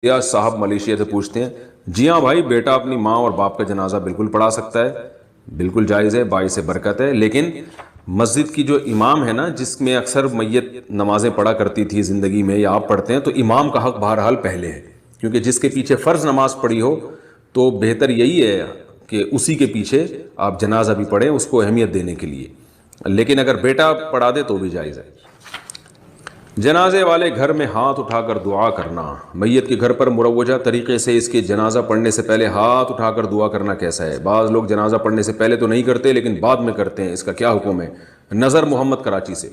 یا صاحب ملیشیا سے پوچھتے ہیں، جی ہاں بھائی، بیٹا اپنی ماں اور باپ کا جنازہ بالکل پڑھا سکتا ہے، بالکل جائز ہے، باعث برکت ہے، لیکن مسجد کی جو امام ہے نا، جس میں اکثر میت نمازیں پڑھا کرتی تھی زندگی میں، یا آپ پڑھتے ہیں، تو امام کا حق بہرحال پہلے ہے، کیونکہ جس کے پیچھے فرض نماز پڑھی ہو تو بہتر یہی ہے کہ اسی کے پیچھے آپ جنازہ بھی پڑھیں، اس کو اہمیت دینے کے لیے، لیکن اگر بیٹا پڑھا دے تو بھی جائز ہے۔ جنازے والے گھر میں ہاتھ اٹھا کر دعا کرنا، میت کے گھر پر مروجہ طریقے سے اس کے جنازہ پڑھنے سے پہلے ہاتھ اٹھا کر دعا کرنا کیسا ہے؟ بعض لوگ جنازہ پڑھنے سے پہلے تو نہیں کرتے لیکن بعد میں کرتے ہیں، اس کا کیا حکم ہے؟ نظر محمد کراچی سے۔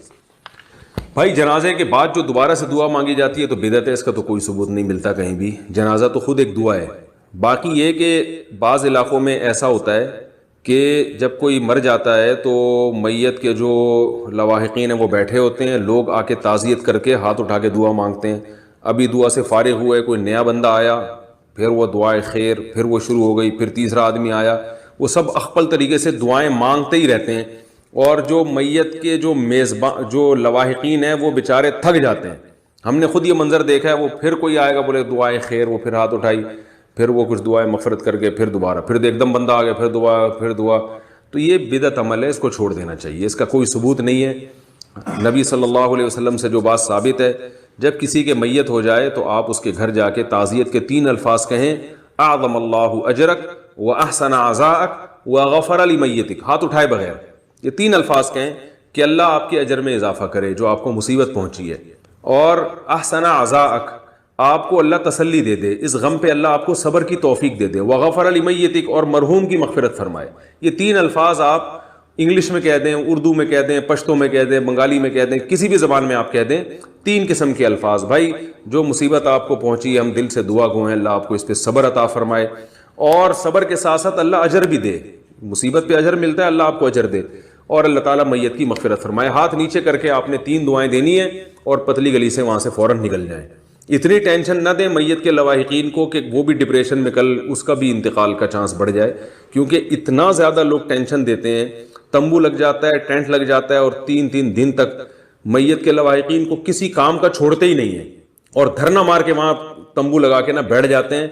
بھائی جنازے کے بعد جو دوبارہ سے دعا مانگی جاتی ہے تو بدعت ہے، اس کا تو کوئی ثبوت نہیں ملتا کہیں بھی، جنازہ تو خود ایک دعا ہے۔ باقی یہ کہ بعض علاقوں میں ایسا ہوتا ہے کہ جب کوئی مر جاتا ہے تو میت کے جو لواحقین ہیں وہ بیٹھے ہوتے ہیں، لوگ آ کے تعزیت کر کے ہاتھ اٹھا کے دعا مانگتے ہیں، ابھی دعا سے فارغ ہوئے کوئی نیا بندہ آیا، پھر وہ دعائے خیر، پھر وہ شروع ہو گئی، پھر تیسرا آدمی آیا، وہ سب اخپل طریقے سے دعائیں مانگتے ہی رہتے ہیں، اور جو میت کے جو میزبان جو لواحقین ہیں وہ بیچارے تھک جاتے ہیں۔ ہم نے خود یہ منظر دیکھا ہے، وہ پھر کوئی آئے گا بولے دعائے خیر، وہ پھر ہاتھ اٹھائی، پھر وہ کچھ دعائیں مغفرت کر کے پھر دوبارہ پھر ایک دم بندہ آ گیا، پھر دعا پھر دعا، تو یہ بدعت عمل ہے، اس کو چھوڑ دینا چاہیے، اس کا کوئی ثبوت نہیں ہے۔ نبی صلی اللہ علیہ وسلم سے جو بات ثابت ہے، جب کسی کے میت ہو جائے تو آپ اس کے گھر جا کے تعزیت کے 3 الفاظ کہیں، اعظم اللہ اجرک واحسن عزاءک وغفر لمیتک، ہاتھ اٹھائے بغیر یہ 3 الفاظ کہیں کہ اللہ آپ کے اجر میں اضافہ کرے جو آپ کو مصیبت پہنچی ہے، اور احسن عزاءک، آپ کو اللہ تسلی دے دے، اس غم پہ اللہ آپ کو صبر کی توفیق دے دے، وغفر لمیتک، اور مرحوم کی مغفرت فرمائے۔ یہ 3 الفاظ آپ انگلش میں کہہ دیں، اردو میں کہہ دیں، پشتو میں کہہ دیں، بنگالی میں کہہ دیں، کسی بھی زبان میں آپ کہہ دیں، 3 قسم کے الفاظ۔ بھائی جو مصیبت آپ کو پہنچی ہے، ہم دل سے دعا گو ہیں اللہ آپ کو اس پہ صبر عطا فرمائے، اور صبر کے ساتھ ساتھ اللہ اجر بھی دے، مصیبت پہ اجر ملتا ہے، اللہ آپ کو اجر دے، اور اللہ تعالیٰ میت کی مغفرت فرمائے۔ ہاتھ نیچے کر کے آپ نے 3 دعائیں دینی ہیں اور پتلی گلی سے وہاں سے فوراً نکل جائیں۔ اتنی ٹینشن نہ دیں میت کے لواحقین کو کہ وہ بھی ڈپریشن میں کل اس کا بھی انتقال کا چانس بڑھ جائے، کیونکہ اتنا زیادہ لوگ ٹینشن دیتے ہیں، تمبو لگ جاتا ہے، ٹینٹ لگ جاتا ہے، اور 3 دن تک میت کے لواحقین کو کسی کام کا چھوڑتے ہی نہیں ہیں، اور دھرنا مار کے وہاں تمبو لگا کے نہ بیٹھ جاتے ہیں۔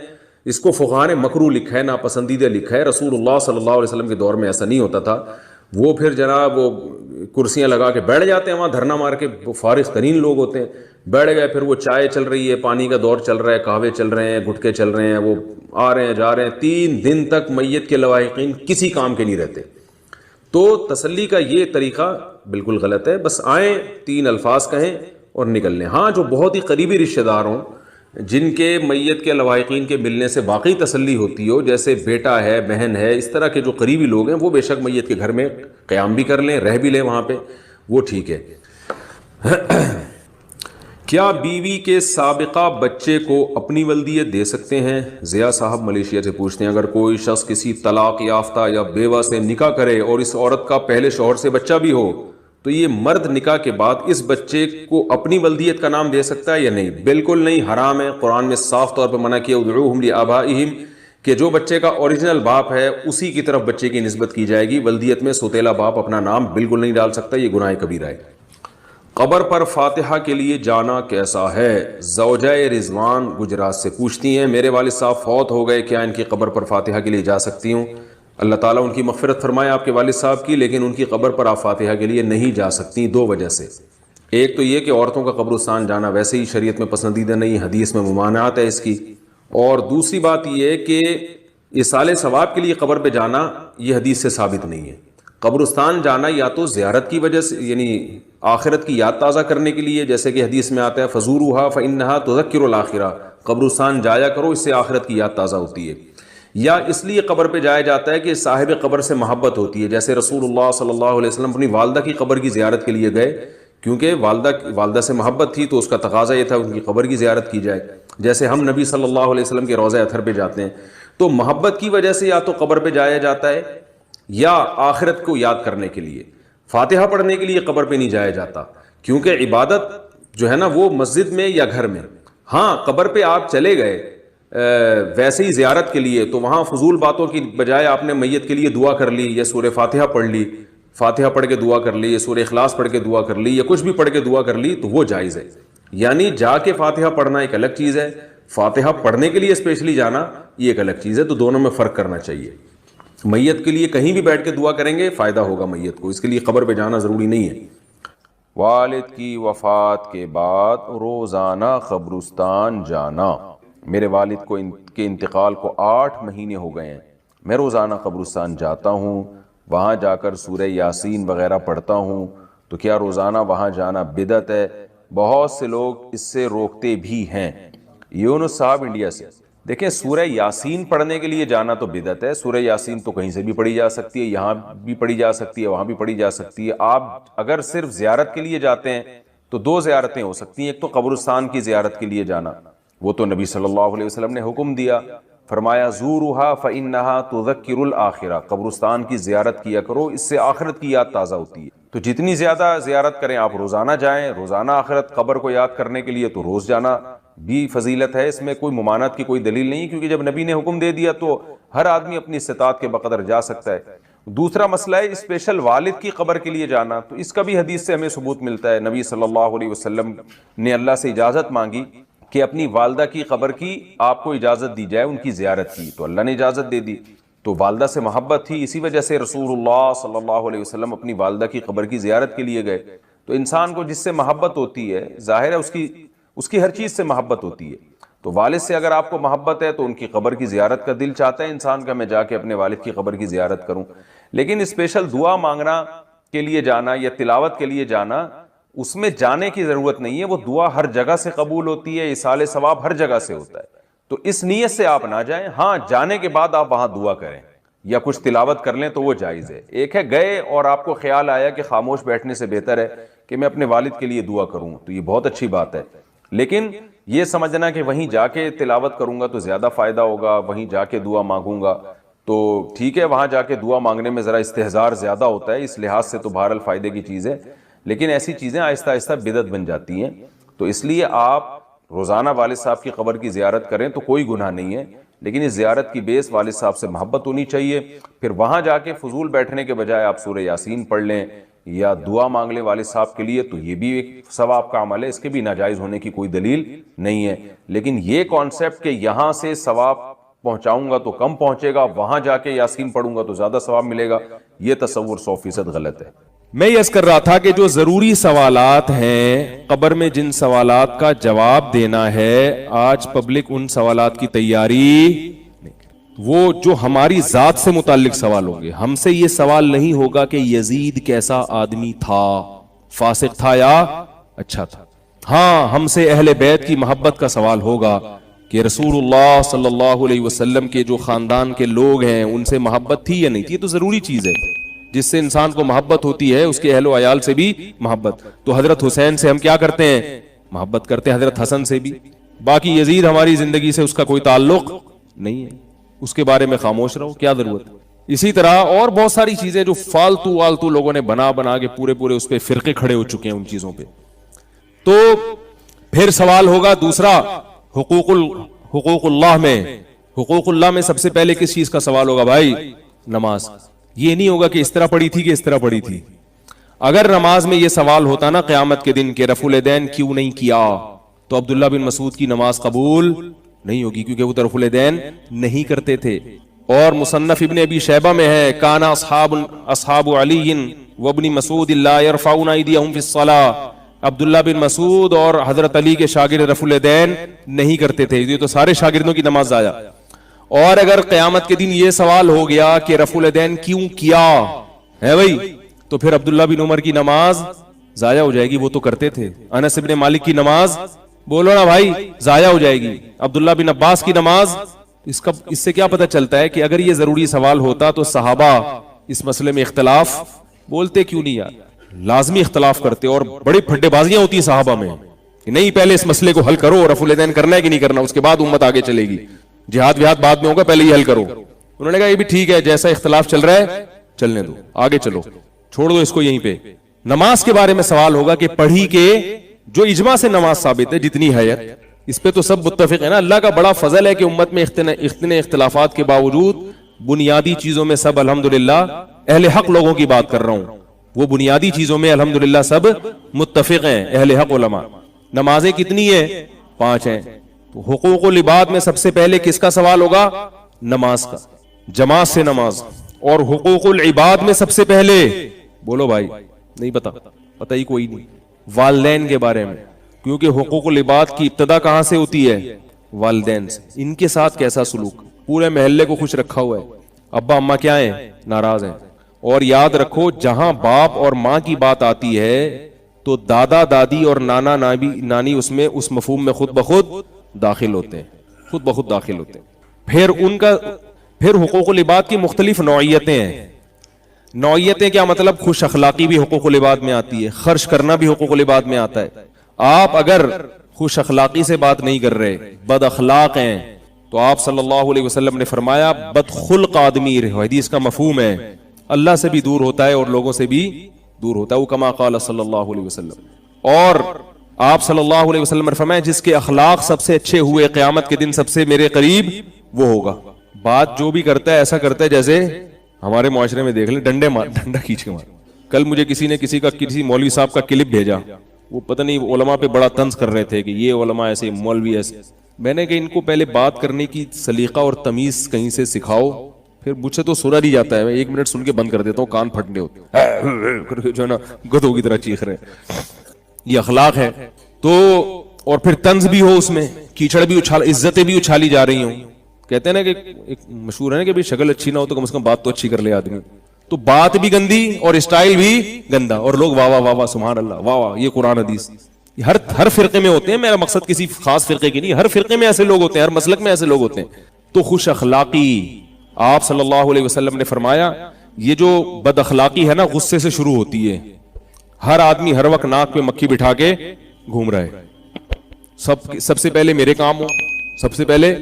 اس کو فقہاء نے مکروہ لکھا ہے، ناپسندیدہ لکھا ہے۔ رسول اللہ صلی اللہ علیہ وسلم کے دور میں ایسا نہیں ہوتا تھا، وہ پھر جناب وہ کرسیاں لگا کے بیٹھ جاتے ہیں وہاں دھرنا مار کے، وہ فارغ ترین لوگ ہوتے ہیں، بیٹھ گئے، پھر وہ چائے چل رہی ہے، پانی کا دور چل رہا ہے، قہوے چل رہے ہیں، گٹکے چل رہے ہیں، وہ آ رہے ہیں جا رہے ہیں، 3 دن تک میت کے لواحقین کسی کام کے نہیں رہتے۔ تو تسلی کا یہ طریقہ بالکل غلط ہے، بس آئیں 3 الفاظ کہیں اور نکل لیں۔ ہاں جو بہت ہی قریبی رشتہ دار ہوں، جن کے میت کے لواحقین کے ملنے سے واقعی تسلی ہوتی ہو، جیسے بیٹا ہے، بہن ہے، اس طرح کے جو قریبی لوگ ہیں، وہ بے شک میت کے گھر میں قیام بھی کر لیں، رہ بھی لیں وہاں پہ، وہ ٹھیک ہے۔ کیا بیوی کے سابقہ بچے کو اپنی ولدیت دے سکتے ہیں؟ ضیاء صاحب ملیشیا سے پوچھتے ہیں، اگر کوئی شخص کسی طلاق یافتہ یا بیوہ سے نکاح کرے اور اس عورت کا پہلے شوہر سے بچہ بھی ہو، تو یہ مرد نکاح کے بعد اس بچے کو اپنی ولدیت کا نام دے سکتا ہے یا نہیں؟ بالکل نہیں، حرام ہے، قرآن میں صاف طور پہ منع کیا، ادعوہم لآبائہم، کہ جو بچے کا اوریجنل باپ ہے اسی کی طرف بچے کی نسبت کی جائے گی، ولدیت میں سوتیلا باپ اپنا نام بالکل نہیں ڈال سکتا، یہ گناہ کبیرہ ہے۔ قبر پر فاتحہ کے لیے جانا کیسا ہے؟ زوجہ رضوان گجرات سے پوچھتی ہیں، میرے والد صاحب فوت ہو گئے، کیا ان کی قبر پر فاتحہ کے لیے جا سکتی ہوں؟ اللہ تعالیٰ ان کی مغفرت فرمائے آپ کے والد صاحب کی، لیکن ان کی قبر پر آپ فاتحہ کے لیے نہیں جا سکتی 2 وجہ سے۔ ایک تو یہ کہ عورتوں کا قبرستان جانا ویسے ہی شریعت میں پسندیدہ نہیں، حدیث میں ممانعت ہے اس کی، اور دوسری بات یہ ہے کہ ایصال ثواب کے لیے قبر پہ جانا یہ حدیث سے ثابت نہیں ہے۔ قبرستان جانا یا تو زیارت کی وجہ سے، یعنی آخرت کی یاد تازہ کرنے کے لیے، جیسے کہ حدیث میں آتا ہے فزوروها فإنها تذکر الآخرہ، قبرستان جایا کرو، اس سے آخرت کی یاد تازہ ہوتی ہے، یا اس لیے قبر پہ جایا جاتا ہے کہ صاحب قبر سے محبت ہوتی ہے، جیسے رسول اللہ صلی اللہ علیہ وسلم اپنی والدہ کی قبر کی زیارت کے لیے گئے، کیونکہ والدہ سے محبت تھی تو اس کا تقاضا یہ تھا ان کی قبر کی زیارت کی جائے، جیسے ہم نبی صلی اللہ علیہ وسلم کے روضہ اطہر پہ جاتے ہیں۔ تو محبت کی وجہ سے یا تو قبر پہ جایا جاتا ہے یا آخرت کو یاد کرنے کے لیے۔ فاتحہ پڑھنے کے لیے قبر پہ نہیں جایا جاتا، کیونکہ عبادت جو ہے نا وہ مسجد میں یا گھر میں۔ ہاں قبر پہ آپ چلے گئے ویسے ہی زیارت کے لیے، تو وہاں فضول باتوں کی بجائے آپ نے میت کے لیے دعا کر لی، یا سورہ فاتحہ پڑھ لی، فاتحہ پڑھ کے دعا کر لی، یا سورہ اخلاص پڑھ کے دعا کر لی، یا کچھ بھی پڑھ کے دعا کر لی، تو وہ جائز ہے۔ یعنی جا کے فاتحہ پڑھنا ایک الگ چیز ہے، فاتحہ پڑھنے کے لیے اسپیشلی جانا یہ ایک الگ چیز ہے، تو دونوں میں فرق کرنا چاہیے. میت کے لیے کہیں بھی بیٹھ کے دعا کریں گے فائدہ ہوگا میت کو، اس کے لیے قبر پہ جانا ضروری نہیں ہے. والد کی وفات کے بعد روزانہ قبرستان جانا. میرے والد کو کے انتقال کو 8 مہینے ہو گئے ہیں. میں روزانہ قبرستان جاتا ہوں، وہاں جا کر سورہ یاسین وغیرہ پڑھتا ہوں. تو کیا روزانہ وہاں جانا بدعت ہے؟ بہت سے لوگ اس سے روکتے بھی ہیں. یونس صاحب انڈیا سے. دیکھیں سورہ یاسین پڑھنے کے لیے جانا تو بدعت ہے. سورہ یاسین تو کہیں سے بھی پڑھی جا سکتی ہے، یہاں بھی پڑھی جا سکتی ہے، وہاں بھی پڑھی جا سکتی ہے. آپ اگر صرف زیارت کے لیے جاتے ہیں تو 2 زیارتیں ہو سکتی ہیں. ایک تو قبرستان کی زیارت کے لیے جانا، وہ تو نبی صلی اللہ علیہ وسلم نے حکم دیا، فرمایا زورها فإنها تذکر الآخرہ، قبرستان کی زیارت کیا کرو، اس سے آخرت کی یاد تازہ ہوتی ہے. تو جتنی زیادہ زیارت کریں آپ، روزانہ جائیں، روزانہ آخرت قبر کو یاد کرنے کے لیے تو روز جانا بھی فضیلت ہے. اس میں کوئی ممانعت کی کوئی دلیل نہیں، کیونکہ جب نبی نے حکم دے دیا تو ہر آدمی اپنی استطاعت کے بقدر جا سکتا ہے. دوسرا مسئلہ ہے اسپیشل والد کی قبر کے لیے جانا. تو اس کا بھی حدیث سے ہمیں ثبوت ملتا ہے. نبی صلی اللہ علیہ وسلم نے اللہ سے اجازت مانگی کہ اپنی والدہ کی قبر کی آپ کو اجازت دی جائے ان کی زیارت کی، تو اللہ نے اجازت دے دی. تو والدہ سے محبت تھی، اسی وجہ سے رسول اللہ صلی اللہ علیہ وسلم اپنی والدہ کی قبر کی زیارت کے لیے گئے. تو انسان کو جس سے محبت ہوتی ہے ظاہر ہے اس کی ہر چیز سے محبت ہوتی ہے. تو والد سے اگر آپ کو محبت ہے تو ان کی قبر کی زیارت کا دل چاہتا ہے انسان کا، میں جا کے اپنے والد کی قبر کی زیارت کروں. لیکن اسپیشل دعا مانگنا کے لیے جانا یا تلاوت کے لیے جانا، اس میں جانے کی ضرورت نہیں ہے. وہ دعا ہر جگہ سے قبول ہوتی ہے، ایصال ثواب ہر جگہ سے ہوتا ہے. تو اس نیت سے آپ نہ جائیں. ہاں جانے کے بعد آپ وہاں دعا کریں یا کچھ تلاوت کر لیں تو وہ جائز ہے. ایک ہے گئے اور آپ کو خیال آیا کہ خاموش بیٹھنے سے بہتر ہے کہ میں اپنے والد کے لیے دعا کروں، تو یہ بہت اچھی بات ہے. لیکن یہ سمجھنا کہ وہیں جا کے تلاوت کروں گا تو زیادہ فائدہ ہوگا، وہیں جا کے دعا مانگوں گا تو ٹھیک ہے، وہاں جا کے دعا مانگنے میں ذرا استحضار زیادہ ہوتا ہے، اس لحاظ سے تو بہرحال فائدے کی چیز ہے. لیکن ایسی چیزیں آہستہ آہستہ بدعت بن جاتی ہیں. تو اس لیے آپ روزانہ والد صاحب کی قبر کی زیارت کریں تو کوئی گناہ نہیں ہے، لیکن اس زیارت کی بیس والد صاحب سے محبت ہونی چاہیے. پھر وہاں جا کے فضول بیٹھنے کے بجائے آپ سورہ یاسین پڑھ لیں یا دعا مانگ لیں والد صاحب کے لیے، تو یہ بھی ایک ثواب کا عمل ہے، اس کے بھی ناجائز ہونے کی کوئی دلیل نہیں ہے. لیکن یہ کانسیپٹ کہ یہاں سے ثواب پہنچاؤں گا تو کم پہنچے گا، وہاں جا کے یاسین پڑھوں گا تو زیادہ ثواب ملے گا، یہ تصور 100% غلط ہے. میں یہ عرض کر رہا تھا کہ جو ضروری سوالات ہیں قبر میں، جن سوالات کا جواب دینا ہے، آج پبلک ان سوالات کی تیاری، وہ جو ہماری ذات سے متعلق سوال ہوں گے. ہم سے یہ سوال نہیں ہوگا کہ یزید کیسا آدمی تھا، فاسق تھا یا اچھا تھا. ہاں ہم سے اہل بیت کی محبت کا سوال ہوگا کہ رسول اللہ صلی اللہ علیہ وسلم کے جو خاندان کے لوگ ہیں ان سے محبت تھی یا نہیں تھی. یہ تو ضروری چیز ہے، جس سے انسان کو محبت ہوتی ہے اس کے اہل و عیال سے بھی محبت. تو حضرت حسین سے ہم کیا کرتے ہیں؟ محبت کرتے ہیں. حضرت حسن سے بھی. باقی یزید ہماری زندگی سے اس کا کوئی تعلق نہیں ہے، اس کے بارے میں خاموش رہو، کیا ضرورت. اسی طرح اور بہت ساری چیزیں جو فالتو لوگوں نے بنا کے پورے اس پہ فرقے کھڑے ہو چکے ہیں ان چیزوں پہ. تو پھر سوال ہوگا دوسرا، حقوق اللہ میں سب سے پہلے کس چیز کا سوال ہوگا بھائی؟ نماز. یہ نہیں ہوگا کہ اس طرح پڑھی تھی کہ اس طرح پڑھی تھی. اگر نماز میں یہ سوال ہوتا نا قیامت کے دن کہ رفع الیدین کیوں نہیں کیا، تو عبداللہ بن مسعود کی نماز قبول نہیں ہوگی، کیونکہ وہ رفع الیدین نہیں کرتے تھے. اور مصنف ابن ابی شیبہ میں ہے کان اصحاب علی وابن مسعود لا يرفعون ایدیہم فی الصلاۃ. عبداللہ بن مسعود اور حضرت علی کے شاگرد رفع الیدین نہیں کرتے تھے. یہ تو سارے شاگردوں کی نماز ضائع. اور اگر قیامت کے دن یہ سوال ہو گیا کہ رفع الیدین کیوں کیا ہے بھائی، تو پھر عبداللہ بن عمر کی نماز ضائع ہو جائے گی، وہ تو کرتے تھے. انس بن مالک کی نماز بولو نا بھائی ضائع ہو جائے گی. عبداللہ بن عباس کی نماز. اس سے کیا پتہ چلتا ہے کہ اگر یہ ضروری سوال ہوتا تو صحابہ اس مسئلے میں اختلاف بولتے کیوں نہیں یار؟ لازمی اختلاف کرتے. اور بڑی پھڈے بازیاں ہوتی ہیں صحابہ میں کہ نہیں پہلے اس مسئلے کو حل کرو، رفع الیدین کرنا ہے کہ نہیں کرنا، اس کے بعد امت آگے چلے گی. جہاد وہاد بعد میں ہوگا، پہلے یہ حل کرو. انہوں نے کہا یہ بھی ٹھیک ہے، جیسا اختلاف چل رہا ہے چلنے دو، آگے چلو، چھوڑ دو اس کو یہیں پہ. نماز کے بارے میں سوال ہوگا کہ پڑھی کے جو اجماع سے نماز ثابت ہے جتنی ہے، اس پہ تو سب متفق ہے نا. اللہ کا بڑا فضل ہے کہ امت میں اتنے اختلافات کے باوجود بنیادی چیزوں میں سب الحمدللہ اہل حق لوگوں کی بات کر رہا ہوں، وہ بنیادی چیزوں میں الحمدللہ سب متفق ہیں اہل حق علماء. نمازیں کتنی ہیں؟ 5 ہیں. تو حقوق العباد میں سب سے پہلے کس کا سوال ہوگا؟ نماز کا، جماعت سے نماز. اور حقوق العباد میں سب سے پہلے، بولو بھائی نہیں پتہ ہی کوئی نہیں، والدین کے بارے میں. کیونکہ حقوق العباد کی ابتدا کہاں سے ہوتی ہے؟ والدین سے. ان کے ساتھ کیسا سلوک؟ پورے محلے کو خوش رکھا ہوا ہے، ابا اماں کیا ہیں؟ ناراض ہیں. اور یاد رکھو جہاں باپ اور ماں کی بات آتی ہے تو دادا دادی اور نانا نانی اس میں اس مفہوم میں خود بخود داخل ہوتے ہیں. پھر حقوق العباد کی مختلف نوعیتیں ہیں. نوعیتیں کیا مطلب؟ خوش اخلاقی بھی حقوق العباد میں آتی ہے، خرچ کرنا بھی حقوق العباد میں آتا ہے. آپ اگر خوش اخلاقی سے بات نہیں کر رہے، بد اخلاق ہیں، تو آپ صلی اللہ علیہ وسلم نے فرمایا بدخلق آدمی، حدیث کا مفہوم ہے، اللہ سے بھی دور ہوتا ہے اور لوگوں سے بھی دور ہوتا ہے. وہ کما قال صلی اللہ علیہ وسلم. اور آپ صلی اللہ علیہ وسلم نے فرمایا جس کے اخلاق سب سے اچھے ہوئے قیامت کے دن سب سے میرے قریب وہ ہوگا. بات جو بھی کرتا ہے ایسا کرتا ہے جیسے ہمارے معاشرے میں دیکھ لیں ڈنڈا کھینچ کے مار. کل مجھے کسی نے کسی مولوی صاحب کا کلپ بھیجا، وہ پتہ نہیں علماء پہ بڑا طنز کر رہے تھے کہ یہ علماء ایسے، مولوی ایسے. میں نے کہ ان کو پہلے بات کرنے کی سلیقہ اور تمیز کہیں سے سکھاؤ. پھر مجھ سے تو سنا نہیں جاتا ہے، میں 1 منٹ سن کے بند کر دیتا ہوں، کان پھٹنے ہوتے جو ہے نا گدھوں کی طرح چیخ رہے. یہ اخلاق ہے. تو اور پھر طنز بھی ہو، اس میں کیچڑ بھی عزتیں بھی اچھالی جا رہی ہوں. کہتے ہیں نا کہ ایک مشہور ہے نا کہ بھی شکل اچھی نہ ہو تو کم از کم بات تو اچھی کر لے آدمی. تو بات بھی گندی اور اسٹائل بھی گندا، اور لوگ واہ واہ واہ واہ سبحان اللہ واہ واہ. یہ قرآن حدیث ہر فرقے میں ہوتے ہیں. میرا مقصد کسی خاص فرقے کی نہیں، ہر فرقے میں ایسے لوگ ہوتے ہیں، ہر مسلک میں ایسے لوگ ہوتے ہیں. تو خوش اخلاقی، آپ صلی اللہ علیہ وسلم نے فرمایا یہ جو بد اخلاقی ہے نا غصے سے شروع ہوتی ہے. ہر آدمی ہر وقت ناک پہ مکھی بٹھا کے گھوم رہا ہے. سب سے پہلے میرے کام ہو، سب سے پہلے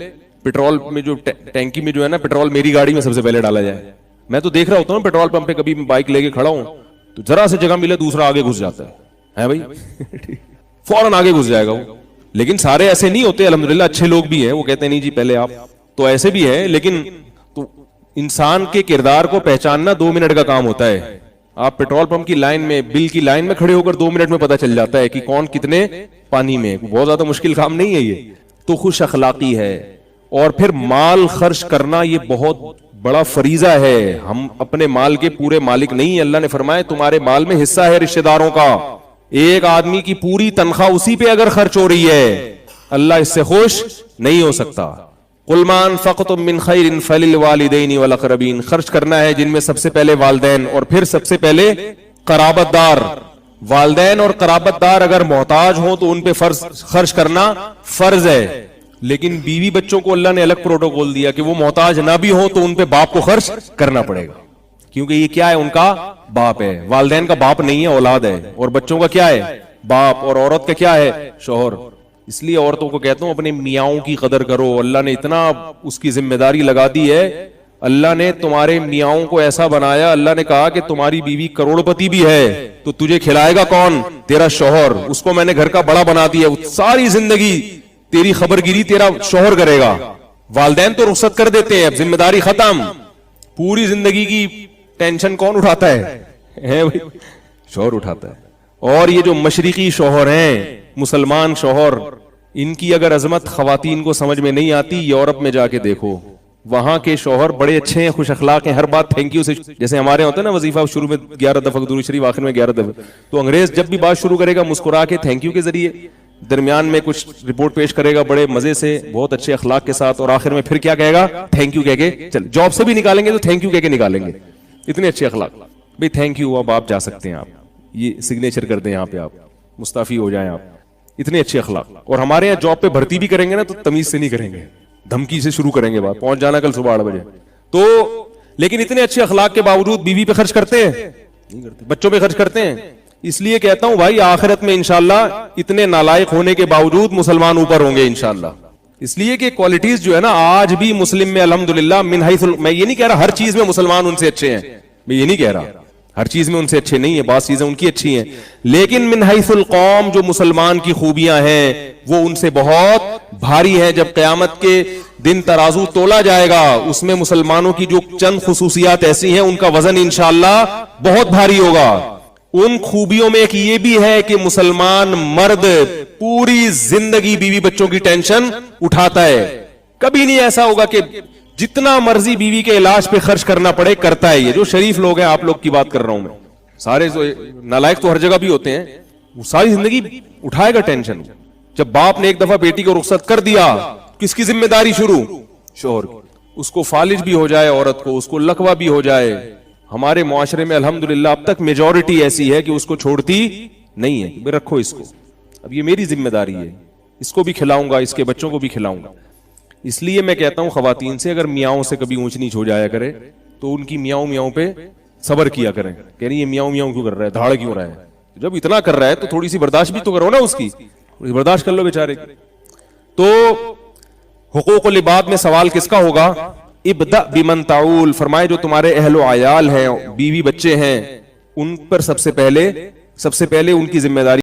پیٹرول میں جو ٹینکی میں جو ہے نا پیٹرول میری گاڑی میں سب سے پہلے ڈالا جائے. میں تو دیکھ رہا ہوتا ہوں پیٹرول پمپ پہ، کبھی میں بائک لے کے کھڑا ہوں تو ذرا سے جگہ ملے دوسرا آگے گھس جاتا ہے بھائی فوراً آگے گھس جائے گا وہ. لیکن سارے ایسے نہیں ہوتے الحمدللہ، اچھے لوگ بھی ہیں، وہ کہتے ہیں نہیں جی پہلے آپ. تو ایسے بھی ہیں، لیکن تو انسان کے کردار کو پہچاننا 2 منٹ کا کام ہوتا ہے. آپ پیٹرول پمپ کی لائن میں، بل کی لائن میں کھڑے ہو کر 2 منٹ میں پتہ چل جاتا ہے کہ کون کتنے پانی میں. بہت زیادہ مشکل کام نہیں ہے یہ. تو خوش اخلاقی ہے. اور پھر مال خرچ کرنا یہ بہت بڑا فریضہ ہے. ہم اپنے مال کے پورے مالک نہیں. اللہ نے فرمایا تمہارے مال میں حصہ ہے رشتہ داروں کا. ایک آدمی کی پوری تنخواہ اسی پہ اگر خرچ ہو رہی ہے، اللہ اس سے خوش نہیں ہو سکتا. قل ما انفقتم من خیر فللوالدین والاقربین. خرچ کرنا ہے جن میں سب سے پہلے والدین اور پھر سب سے پہلے قرابت دار. والدین اور قرابت دار اگر محتاج ہوں تو ان پہ خرچ کرنا فرض ہے. لیکن بیوی بچوں کو اللہ نے الگ پروٹوکول دیا کہ وہ محتاج نہ بھی ہوں تو ان پہ باپ کو خرچ کرنا پڑے گا، کیونکہ یہ کیا ہے؟ ان کا باپ ہے. والدین کا باپ نہیں ہے، اولاد ہے. اور بچوں کا کیا ہے؟ باپ. اور عورت کا کیا ہے؟ شوہر. اس لیے عورتوں کو کہتا ہوں اپنے میاؤں کی قدر کرو. اللہ نے اتنا اس کی ذمہ داری لگا دی ہے. اللہ نے تمہارے میاؤں کو ایسا بنایا، اللہ نے کہا کہ تمہاری بیوی کروڑ پتی بھی ہے تو تجھے کھلائے گا کون؟ تیرا شوہر. اس کو میں نے گھر کا بڑا بنا دیا، ساری زندگی تیری خبرگیری تیرا شوہر کرے گا. والدین تو رخصت کر دیتے ہیں، اب ذمہ داری ختم. پوری زندگی کی ٹینشن کون اٹھاتا ہے؟ شوہر اٹھاتا ہے. اور یہ جو مشرقی شوہر ہیں، مسلمان شوہر، ان کی اگر عظمت خواتین کو سمجھ میں نہیں آتی، یورپ میں جا کے دیکھو، وہاں کے شوہر بڑے اچھے ہیں، خوش اخلاق ہیں، ہر بات تھینک یو سے. جیسے ہمارے ہوتا ہے نا وظیفہ شروع میں 11 دفعہ درود شریف، آخر میں 11 دفعہ. تو انگریز جب بھی بات شروع کرے گا مسکرا کے تھینک یو کے ذریعے، درمیان میں کچھ رپورٹ پیش کرے گا بڑے مزے سے، بہت اچھے اخلاق کے ساتھ، اور آخر میں پھر کیا کہے گا؟ تھینک یو کہہ کے. چل جاب سے بھی نکالیں گے تو تھینک یو کہہ کے نکالیں گے. اتنے اچھے اخلاق. بھئی تھینک یو، اب آپ جا سکتے ہیں، آپ یہ سگنیچر کر دیں، یہاں پہ آپ مستعفی ہو جائیں. آپ اتنے اچھے اخلاق. اور ہمارے یہاں جاب پہ بھرتی بھی کریں گے نا تو تمیز سے نہیں کریں گے، دھمکی سے شروع کریں گے بات. پہنچ جانا کل صبح 8 بجے. تو لیکن اتنے اچھے اخلاق کے باوجود بیوی پہ خرچ کرتے ہیں؟ نہیں کرتے. بچوں پہ خرچ کرتے ہیں؟ اس لیے کہتا ہوں بھائی آخرت میں انشاءاللہ اتنے نالائق ہونے کے باوجود مسلمان اوپر ہوں گے انشاءاللہ. اس لیے کہ کوالٹیز جو ہے نا آج بھی مسلم میں الحمدللہ من حیث، میں یہ نہیں کہہ رہا ہر چیز میں مسلمان ان سے اچھے ہیں، میں یہ نہیں کہہ رہا ہر چیز میں ان سے اچھے نہیں ہیں، بعض چیزیں ان کی اچھی ہیں، لیکن من حیث القوم جو مسلمان کی خوبیاں ہیں وہ ان سے بہت بھاری ہیں. جب قیامت کے دن ترازو تولا جائے گا اس میں مسلمانوں کی جو چند خصوصیات ایسی ہیں ان کا وزن انشاءاللہ بہت بھاری ہوگا. ان خوبیوں میں ایک یہ بھی ہے کہ مسلمان مرد پوری زندگی بیوی بچوں کی ٹینشن اٹھاتا ہے. کبھی نہیں ایسا ہوگا کہ جتنا مرضی بیوی کے علاج پہ خرچ کرنا پڑے کرتا ہے. یہ جو شریف لوگ ہیں, آپ لوگ کی بات کر رہا ہوں میں, سارے نالائق تو ہر جگہ بھی ہوتے ہیں, وہ ساری زندگی اٹھائے گا ٹینشن. جب باپ نے ایک دفعہ بیٹی کو رخصت کر دیا, کس کی ذمہ داری شروع؟ شوہر کی. اس کو فالج بھی ہو جائے عورت کو, اس کو لقوہ بھی ہو جائے. ہمارے معاشرے میں الحمدللہ اب تک میجورٹی ایسی ہے کہ اس کو چھوڑتی نہیں ہے. بھئی رکھو اس کو, اب یہ میری ذمہ داری ہے, اس کو بھی کھلاؤں گا, اس کے بچوں کو بھی کھلاؤں گا. اس لیے میں کہتا ہوں خواتین سے, اگر میاؤں سے کبھی اونچ نیچ ہو جایا کرے تو ان کی میاؤں میاؤں پہ صبر کیا کریں. کہہ رہی یہ میاؤں میاؤں کیوں کر رہا ہے, دھاڑ کیوں رہا ہے؟ جب اتنا کر رہا ہے تو تھوڑی سی برداشت بھی تو کرو نا اس کی, برداشت کر لو بیچارے کی. تو حقوق العباد میں سوال کس کا ہوگا؟ ابدأ بمن تعول, فرمائے جو تمہارے اہل و عیال ہیں, بیوی بچے ہیں, ان پر سب سے پہلے ان کی ذمہ داری